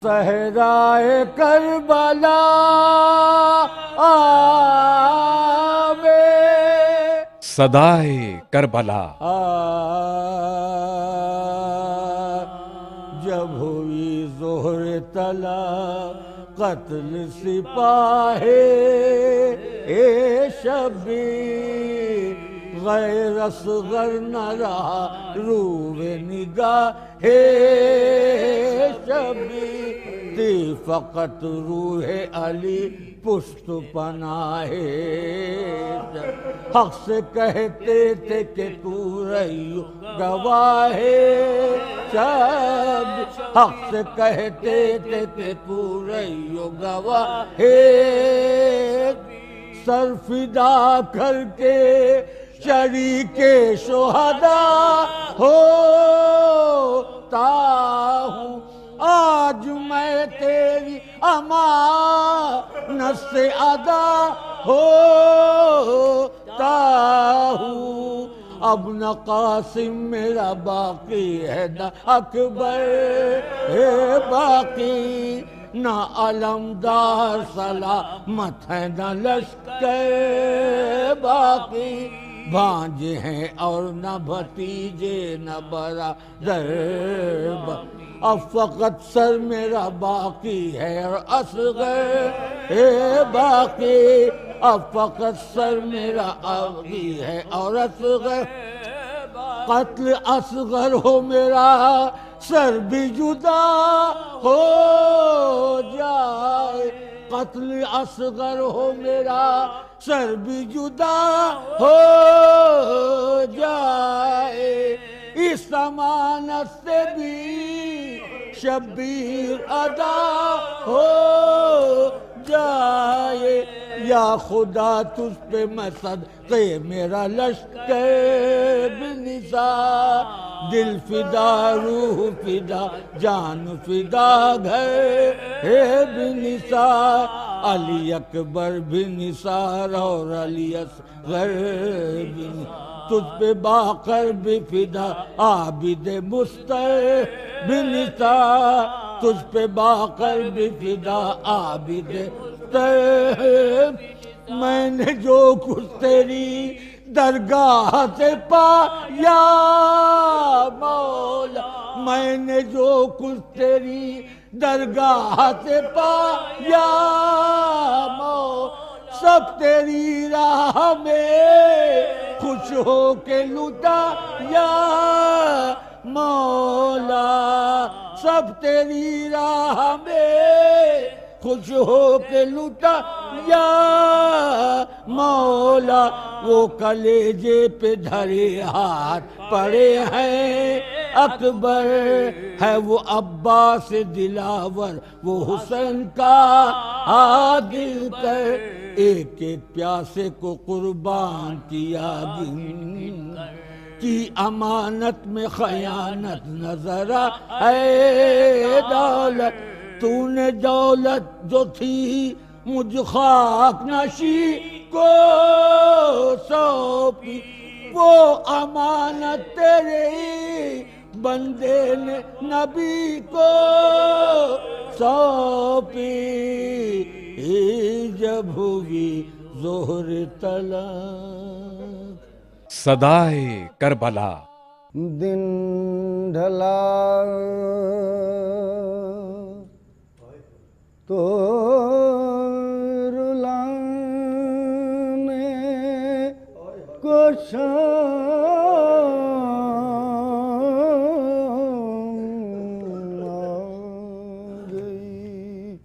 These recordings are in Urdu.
صحرائے کربلا آوے صدائے کربلا جب ہوئی ظہر طلا قتل سپاہی شبیر غیر اصغر نہ رہا روح نگاہ شبیر تھی فقط روح علی پشت پناہ حق سے کہتے تھے کہ تو رہی گواہ شب حق سے کہتے تھے کہ تو رہی گواہ سر فدا کر کے شریک شہداء ہوتا ہوں آج میں تیری امانت سے ادا ہوتا ہوں اب نہ قاسم میرا باقی ہے نہ اکبر ہے باقی نہ علمدار سلامت ہے نہ لشکر باقی بھانجے ہیں اور نہ بھتیجے نہ برادر اب فقط سر میرا باقی ہے اور اصغر ہے باقی اب فقط سر میرا باقی ہے اور اصغر قتل اصغر ہو میرا سر بھی جدا ہو جائے قتل اصغر ہو میرا سر بھی جدا ہو جائے اس امانت سے بھی شبیر ادا ہو جائے یا خدا تجھ پہ میں صدقے میرا لشکر بنثار دل فدا روح فدا جان فدا گھر ہے بنثار علی اکبر بنثار اور علی اصغر بنثار تجھ پہ باقر بھی فدا عابد مستر بنثار تجھ پہ باقر بھی فدا عابد مستر میں نے جو کچھ تیری درگاہ سے پایا مولا میں نے جو کچھ تیری درگاہ سے پایا مولا سب تیری راہ میں خوش ہو کے لوٹا یا مولا سب تیری راہ میں خوش ہو کے لوٹا یا مولا وہ کلیجے پہ دھرے ہاتھ پڑے ہیں اکبر ہے وہ عباس دلاور وہ حسین کا عادل کر ایک ایک پیاسے کو قربان کیا گن کی امانت میں خیانت نظر آئے دولت تو نے دولت جو تھی مجھ خاک نشی کو سونپی وہ امانت تیرے بندے نے نبی کو سونپی جب ہوگی ظہر طلا صدائے کربلا دن ڈھلا تو رلانے کو شام آ گئی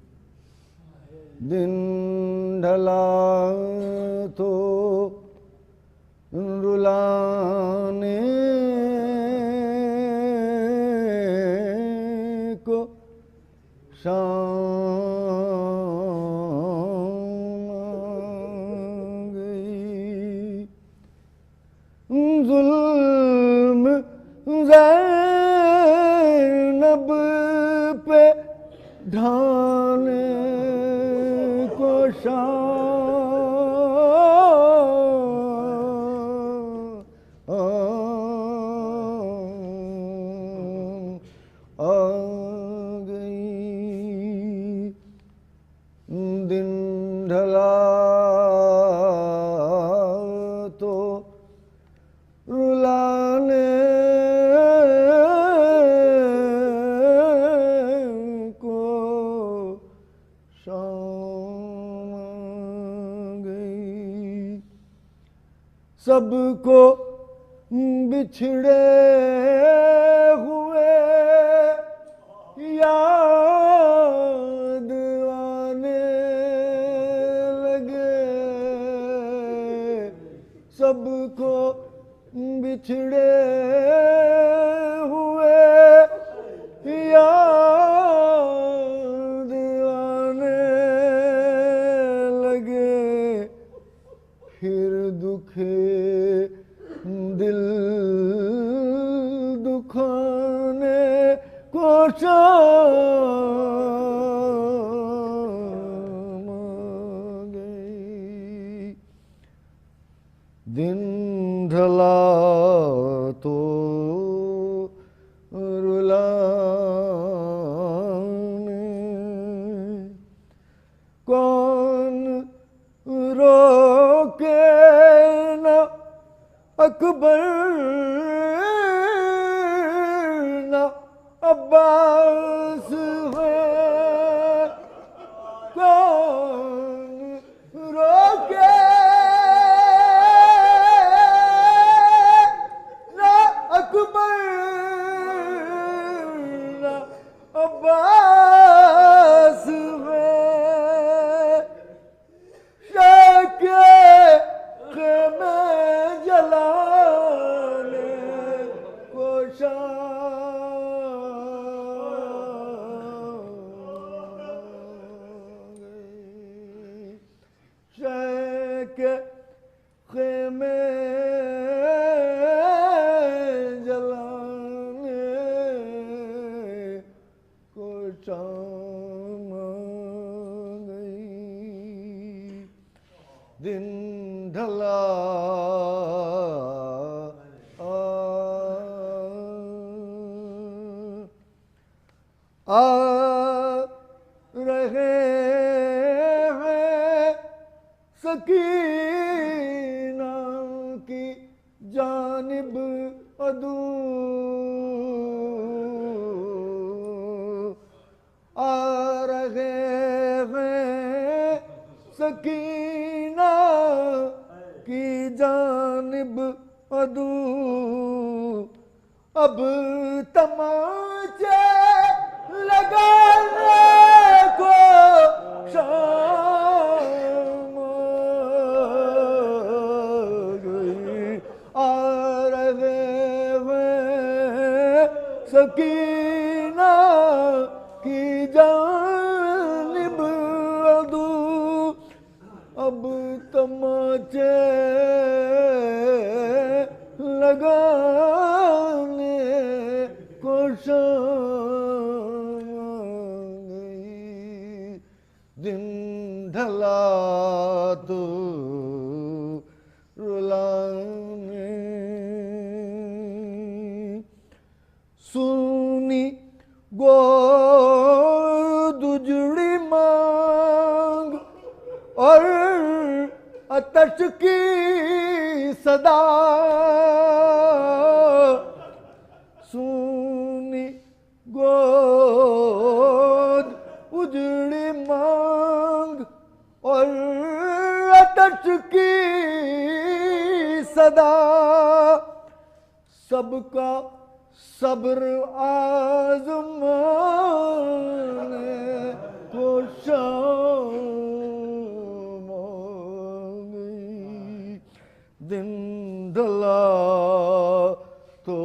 دن ڈھلا تو رلانے کو شام آ گئی ظلم زینب پہ ڈھانے کو شام آ گئی سب کو بچھڑے ہوئے یاد آنے لگے، سب کو بچھڑے ہوئے یاد آنے لگے، پھر دکھے دل دکھانے کو شام آ گئی، دن ڈھلا تو رلانے، کون روکے نہ اکبر نہ عباس ہے، کون روکے نہ اکبر نہ عباس ہے، شاک خیمے جلانے کو شاک خیمے جلانے کو شام آ گئی، دن ڈھلا آ رہے ہیں سکینہ کی جانب عدو، آ رہے ہیں سکینہ کی جانب عدو، اب تماچے لگانے کو شام آ گئی، آ رہے ہیں سکینہ کی جانب عدو، اب تماچے لگانے کو شام آ گئی، دن ڈھلا تو رلانے، سنی گود اجڑی مانگ اور آتش کی صدا، سنی گود اجڑی مانگ اور آتش کی صدا، سب کا صبر آزمانے کو شام آ گئی، دن ڈھلا تو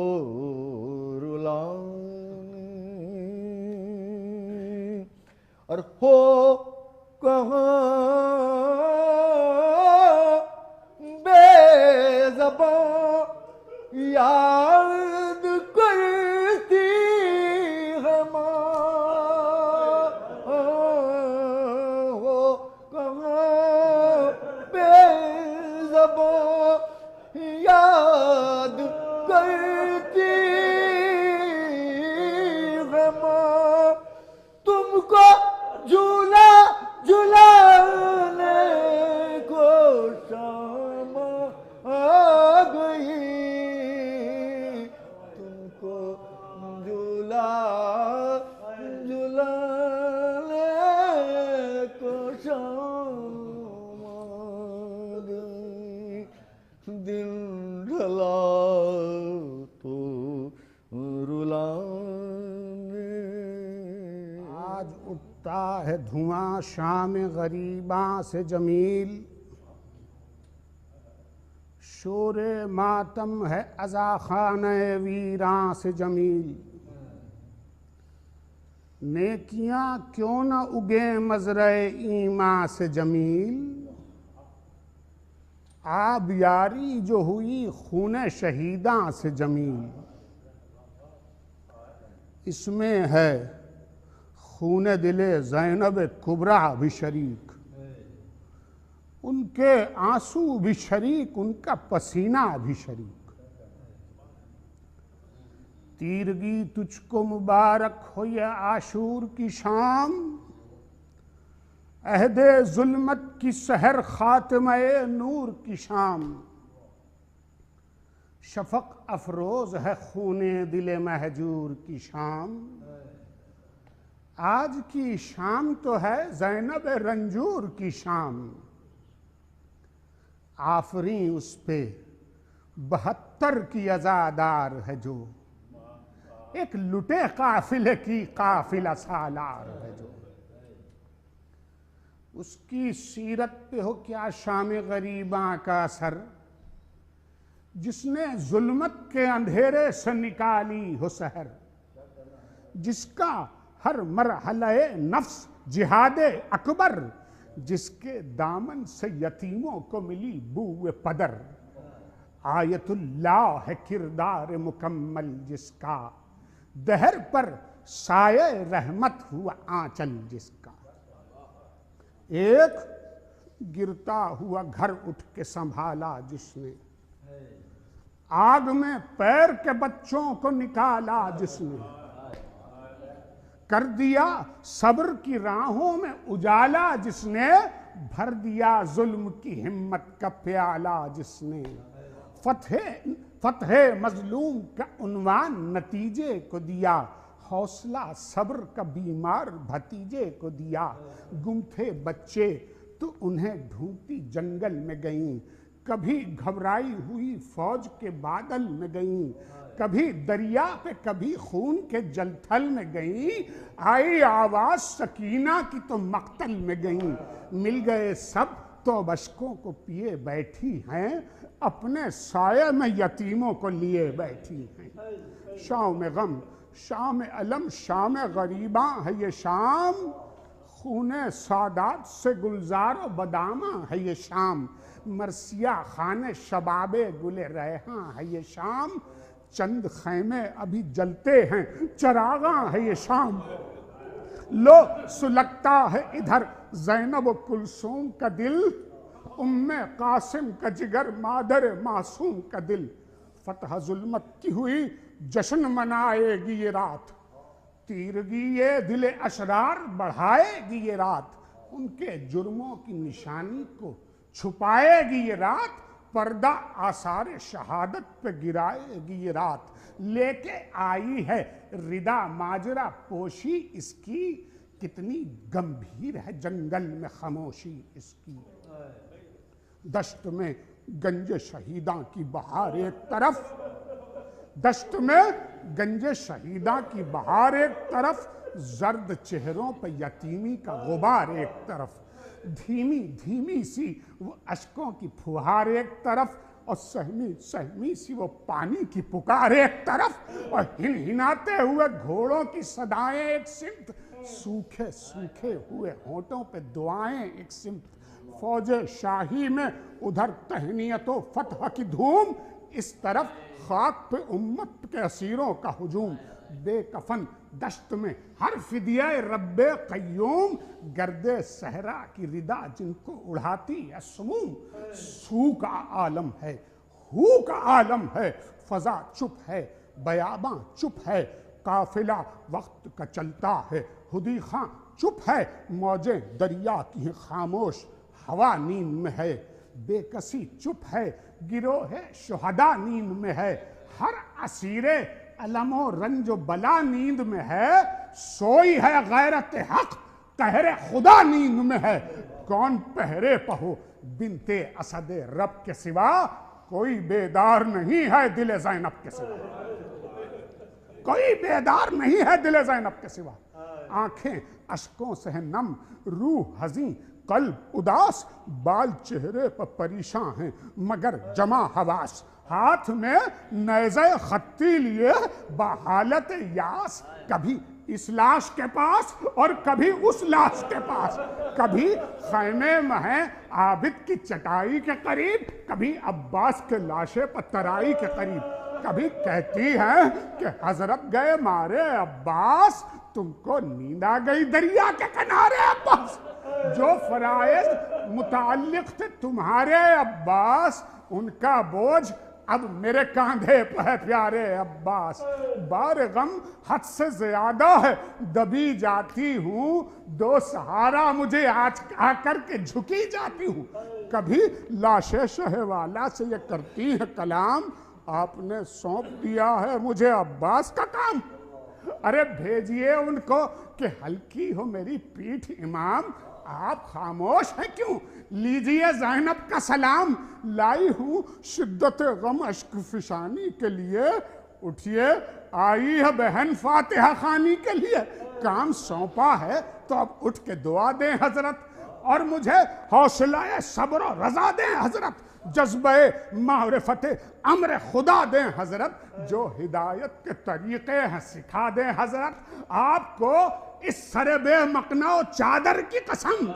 رلانے، اور ہو کہاں بے زباں یاد کرتی ہے ماں، ہو کہاں بے زباں یاد کرتی ہے ماں، تم کو جھولا جھلانے کو شام آ گئی، اٹھتا ہے دھواں شام غریباں سے جمیل، شور ماتم ہے عزا خانہ ویراں سے جمیل، نیکیاں کیوں نہ اگیں مزرع ایماں سے جمیل، آبیاری جو ہوئی خون شہیداں سے جمیل، اس میں ہے خون دل زینب کبریٰ بھی شریک، ان کے آنسو بھی شریک، ان کا پسینہ بھی شریک، تیرگی تجھ کو مبارک ہو یہ عاشور کی شام، عہد ظلمت کی سحر خاتمہ نور کی شام، شفق افروز ہے خون دل مہجور کی شام، آج کی شام تو ہے زینب رنجور کی شام، آفریں اس پہ 72 کی عزادار ہے جو، ایک لٹے قافلے کی قافلہ سالار ہے جو، اس کی سیرت پہ ہو کیا شام غریباں کا اثر، جس نے ظلمت کے اندھیرے سے نکالی ہو سحر، جس کا ہر مرحلہ نفس جہاد اکبر، جس کے دامن سے یتیموں کو ملی بو پدر، آیت اللہ ہے کردار مکمل جس کا، دہر پر سایہ رحمت ہوا آنچل جس کا، ایک گرتا ہوا گھر اٹھ کے سنبھالا جس نے، آگ میں پیر کے بچوں کو نکالا جس نے، کر دیا صبر کی راہوں میں اجالا جس نے، بھر دیا ظلم کی ہمت کا پیالہ جس نے، فتح مظلوم کا عنوان نتیجے کو دیا، حوصلہ صبر کا بیمار بھتیجے کو دیا، گم تھے بچے تو انہیں ڈھونڈتی جنگل میں گئیں، کبھی گھبرائی ہوئی فوج کے بادل میں گئیں، کبھی دریا پہ کبھی خون کے جلتھل میں گئیں، آئی آواز سکینہ کی تو مقتل میں گئیں، مل گئے سب تو بشکوں کو پیے بیٹھی ہیں، اپنے سایہ میں یتیموں کو لیے بیٹھی ہیں، شام غم شام علم شام غریباں ہے یہ شام، خون سادات سے گلزار و بداماں ہے یہ شام، مرثیہ خان شباب گل ریحاں ہے یہ شام، چند خیمے ابھی جلتے ہیں چراغاں ہے یہ شام، لو سلگتا ہے ادھر زینب و کلثوم کا دل، ام قاسم کا جگر مادر معصوم کا دل، فتح ظلمت کی ہوئی جشن منائے گی یہ رات، تیرگی یہ دل اشرار بڑھائے گی یہ رات، ان کے جرموں کی نشانی کو چھپائے گی یہ رات، پردہ آثار شہادت پہ گرائے گی یہ رات، لے کے آئی ہے ردا ماجرا پوشی اس کی، کتنی گمبھیر ہے جنگل میں خاموشی اس کی، دشت میں گنج شہیداں کی بہار ایک طرف، دشت میں گنج شہیداں کی بہار ایک طرف، زرد چہروں پہ یتیمی کا غبار ایک طرف، دھیمی دھیمی سی وہ اشکوں کی پھوہار ایک طرف، اور سہمی سہمی سی وہ پانی کی پکار ایک طرف، اور ہنہناتے ہوئے گھوڑوں کی صدائیں ایک سمت، سوکھے سوکھے ہوئے ہونٹوں پہ دعائیں ایک سمت، فوج شاہی میں ادھر تہنیت و فتح کی دھوم، اس طرف خاک پہ امت کے اسیروں کا ہجوم، بے کفن دشت میں ہر فدیہ رب قیوم، گرد صحرا کی ردا جن کو اڑاتی ہے سموم، سو کا عالم ہے ہو کا عالم ہے، فضا چپ ہے بیاباں چپ ہے، قافلہ وقت کا چلتا ہے ہدی خاں چپ ہے، موجیں دریا کی ہیں خاموش ہوا نیند میں ہے، بے کسی چپ ہے گروہ شہداء نیند میں ہے، ہر اسیر علم و رنج و بلا نیند میں ہے، سوئی ہے غیرت حق قہر خدا نیند میں ہے، کون پہرے پہو بنت اسد رب کے سوا، کوئی بیدار نہیں ہے دل زینب کے سوا، کوئی بیدار نہیں ہے دل زینب کے سوا، آنکھیں اشکوں سے ہے نم روح حزین قلب اداس بال چہرے پر پریشاں ہیں مگر جمع حواس ہاتھ میں نیزہ خطی لیے بحالت یاس کبھی اس لاش کے پاس اور کبھی اس لاش کے پاس کبھی خیمے میں ہے عابد کی چٹائی کے قریب کبھی عباس کے لاشے پر ترائی کے قریب کبھی کہتی ہے کہ حضرت گئے مارے عباس تم کو نیند آ گئی دریا کے کنارے عباس جو فرائض متعلق تھے تمہارے عباس ان کا بوجھ اب میرے کاندھے پہ ہے پیارے عباس بار غم حد سے زیادہ ہے دبی جاتی ہوں دو سہارا مجھے آج آ کر کے جھکی جاتی ہوں کبھی لاش شہ والا سے یہ کرتی ہے کلام آپ نے سونپ دیا ہے مجھے عباس کا کام ارے بھیجئے ان کو کہ ہلکی ہو میری پیٹھ امام آپ خاموش ہیں کیوں لیجئے زینب کا سلام لائی ہوں شدت غم اشک فشانی کے لیے اٹھئے آئی ہے بہن فاتحہ خوانی کے لیے کام سونپا ہے تو اب اٹھ کے دعا دیں حضرت اور مجھے حوصلہ صبر و رضا دیں حضرت جذبہ معرفت امر خدا دیں حضرت جو ہدایت کے طریقے ہیں سکھا دیں حضرت آپ کو اس سر بے مقنع و چادر کی قسم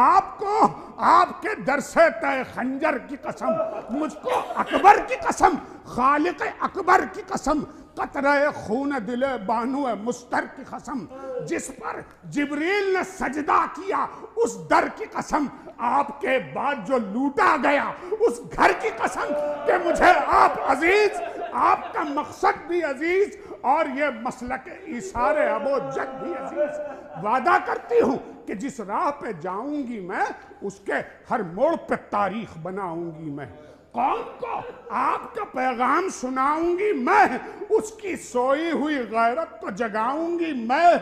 آپ کو آپ کے درس تہ خنجر کی قسم مجھ کو اکبر کی قسم خالق اکبر کی قسم قطرہ خون دل بانو مستر کی قسم جس پر جبریل نے سجدہ کیا اس در کی قسم آپ کے بعد جو لوٹا گیا اس گھر کی قسم کہ مجھے آپ عزیز آپ کا مقصد بھی عزیز اور یہ مسلک ایثار ابو جد بھی عزیز وعدہ کرتی ہوں کہ جس راہ پہ جاؤں گی میں اس کے ہر موڑ پہ تاریخ بناؤں گی میں قوم کو آپ کا پیغام سناؤں گی میں اس کی سوئی ہوئی غیرت تو جگاؤں گی میں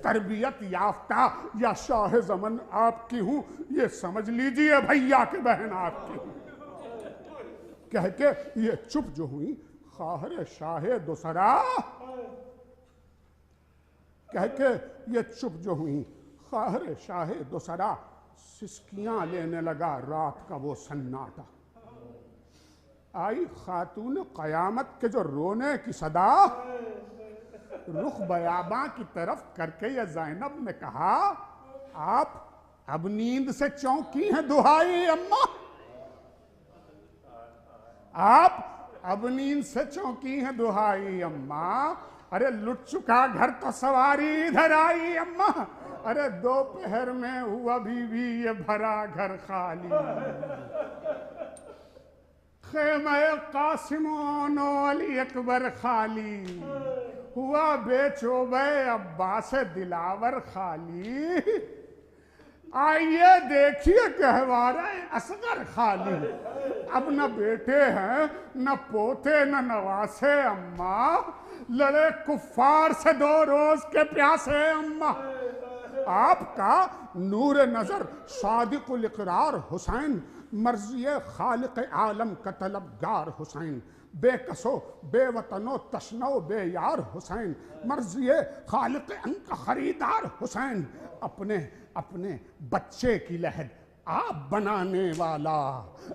تربیت یافتہ یا شاہ زمن آپ کی ہوں یہ سمجھ لیجئے بھیا کہ بہن آپ کی ہوں کہہ کے یہ چپ جو ہوئی خواہر شاہ دوسرا کہہ کے یہ چپ جو ہوئی خواہر شاہ دوسرا سسکیاں لینے لگا رات کا وہ سناٹا آئی خاتون قیامت کے جو رونے کی صدا رخ بیاباں کی طرف کر کے یہ زینب نے کہا آپ اب نیند سے چونکی ہیں دہائی اماں آپ اب نیند سے چونکی ہیں دہائی اماں ارے لٹ چکا گھر تو سواری ادھر آئی اماں ارے دوپہر میں ہوا بھی یہ بھرا گھر خالی خیمہ قاسمون و علی اکبر خالی ہوا بے چوبے عباس دلاور خالی آئیے دیکھیے گہوارہ اصغر خالی اب نہ بیٹے ہیں نہ پوتے نہ نواسے اماں لڑے کفار سے 2 روز کے پیاسے اماں آپ کا نور نظر صادق الاقرار حسین مرضی خالق عالم کا طلبگار حسین بے کسو بے وطنو تشنو بے یار حسین مرضی خالق ان کا خریدار حسین اپنے بچے کی لحد آپ بنانے والا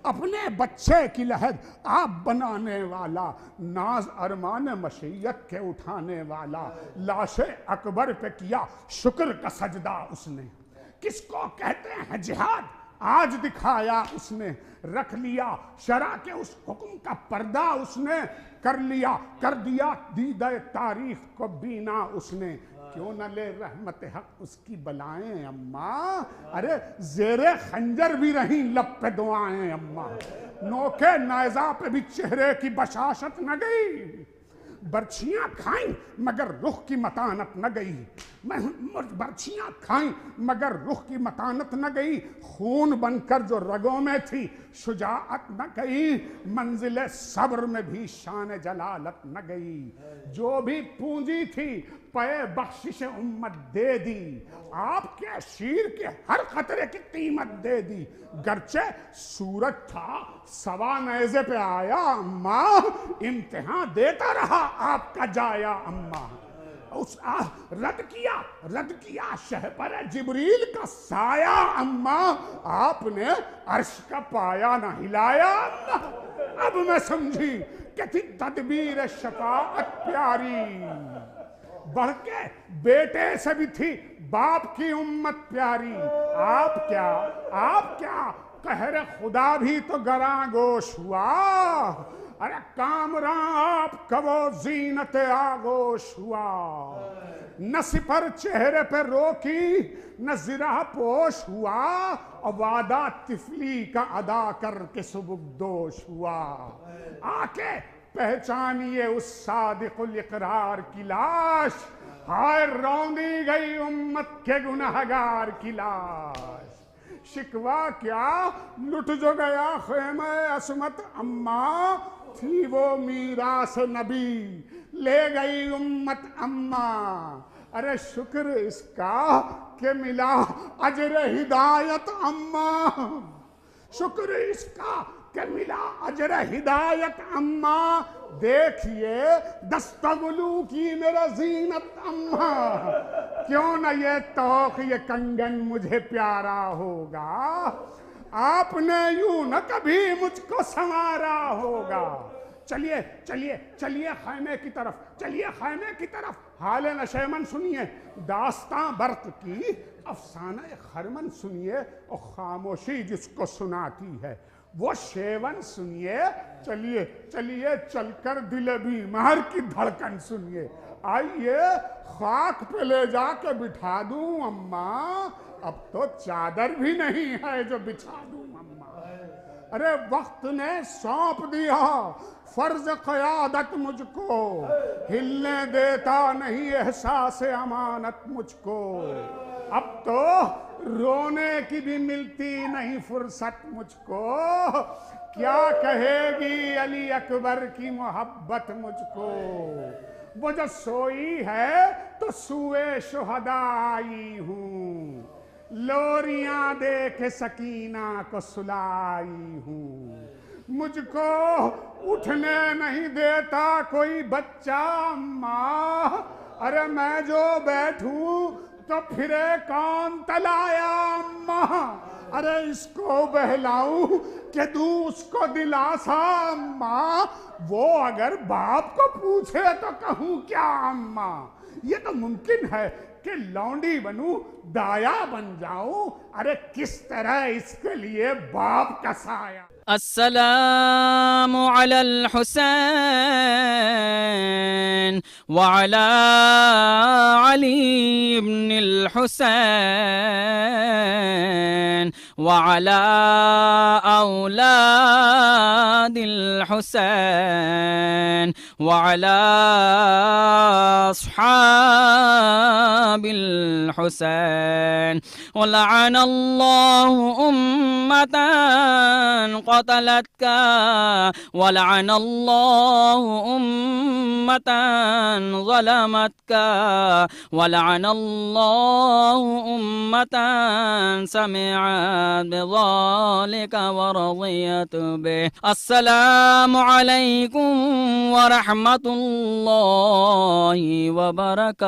اپنے بچے کی لحد آپ بنانے والا ناز ارمان مشیت کے اٹھانے والا لاش اکبر پہ کیا شکر کا سجدہ اس نے کس کو کہتے ہیں جہاد آج دکھایا اس نے رکھ لیا شرع کے اس حکم کا پردہ اس نے کر دیا دیدہ تاریخ کو بینا اس نے کیوں نہ لے رحمت حق اس کی بلائیں اماں ارے زیر خنجر بھی رہیں لب پہ دعائیں اماں نوکے نیزہ پہ بھی چہرے کی بشاشت نہ گئی برچیاں کھائیں مگر رخ کی متانت نہ گئی برچیاں کھائیں مگر رخ کی متانت نہ گئی خون بن کر جو رگوں میں تھی شجاعت نہ گئی منزل صبر میں بھی شان جلالت نہ گئی جو بھی پونجی تھی پے بخشش امت دے دی آپ کے شیر کے ہر قطرے کی قیمت دے دی گرچہ سورج تھا سوا نیزے پہ آیا اماں امتحان دیتا رہا آپ کا جایا اماں رد کیا شہپر جبریل کا سایہ اماں، آپ نے عرش کا پایا نہ ہلایا اماں۔ اب میں سمجھی کہ تھی تدبیر شفاعت پیاری، بڑھ کے بیٹے سے بھی تھی باپ کی امت پیاری۔ آپ کیا قہر خدا بھی تو گراں گوش ہوا، ارے کامراں آپ کا وہ زینت آغوش ہوا۔ نہ سپر چہرے پہ روکی نہ زرہ پوش ہوا، اور وعدہ طفلی کا ادا کر کے سبکدوش ہوا۔ آ کے پہچانیے اس صادق الاقرار کی لاش، ہائے روندی گئی امت کے گنہگار کی لاش۔ شکوہ کیا لٹ جو گیا خیمہ عصمت اماں، تھی وہ میراث نبی لے گئی امت اماں۔ ارے شکر اس کا کہ ملا اجر ہدایت اماں، شکر اس کا کہ ملا اجر ہدایت اماں۔ دیکھیے دستگلو کی میرا زینت اماں، کیوں نہ یہ توق یہ کنگن مجھے پیارا ہوگا، آپ نے یوں نہ کبھی مجھ کو سنوارا ہوگا۔ چلیے چلیے چلیے خیمے کی طرف، چلیے خیمے کی طرف۔ حال نشیمن سنیے، داستاں برق کی افسانہ خرمن سنیے، اور خاموشی جس کو سناتی ہے وہ شیون سنیے۔ چلیے چلیے چل کر دل بیمار کی دھڑکن سنیے۔ آئیے خاک پہ لے جا کے بٹھا دوں اماں، اب تو چادر بھی نہیں ہے جو بچھا دوں اماں۔ ارے وقت نے سونپ دیا فرض قیادت مجھ کو، ہلنے دیتا نہیں احساس امانت مجھ کو۔ اب تو رونے کی بھی ملتی نہیں فرصت مجھ کو، کیا کہے گی علی اکبر کی محبت مجھ کو۔ وہ جو سوئی ہے تو سوئے شہداء آئی ہوں، لوریاں دے کے سکینہ کو سلائی ہوں۔ مجھ کو اٹھنے نہیں دیتا کوئی بچہ اماں، ارے میں جو بیٹھوں تو پھرے کون تلایا اماں، ارے اس کو بہلاؤں کہ دوں اس کو دلاسا اماں، وہ اگر باپ کو پوچھے تو کہوں کیا اماں۔ یہ تو ممکن ہے کہ لونڈی بنوں دایا بن جاؤں، ارے کس طرح اس کے لیے باپ کا سایہ۔ السلام علی الحسین وعلی علی بن الحسین وعلی اولاد الحسین وعلی اصحاب الحسین ولعن اللہ امتاً قتلتك ولعن الله أمة ظلمتك ولعن الله أمة سمعت بذلك ورضيت به۔ السلام عليكم ورحمة الله وبركاته۔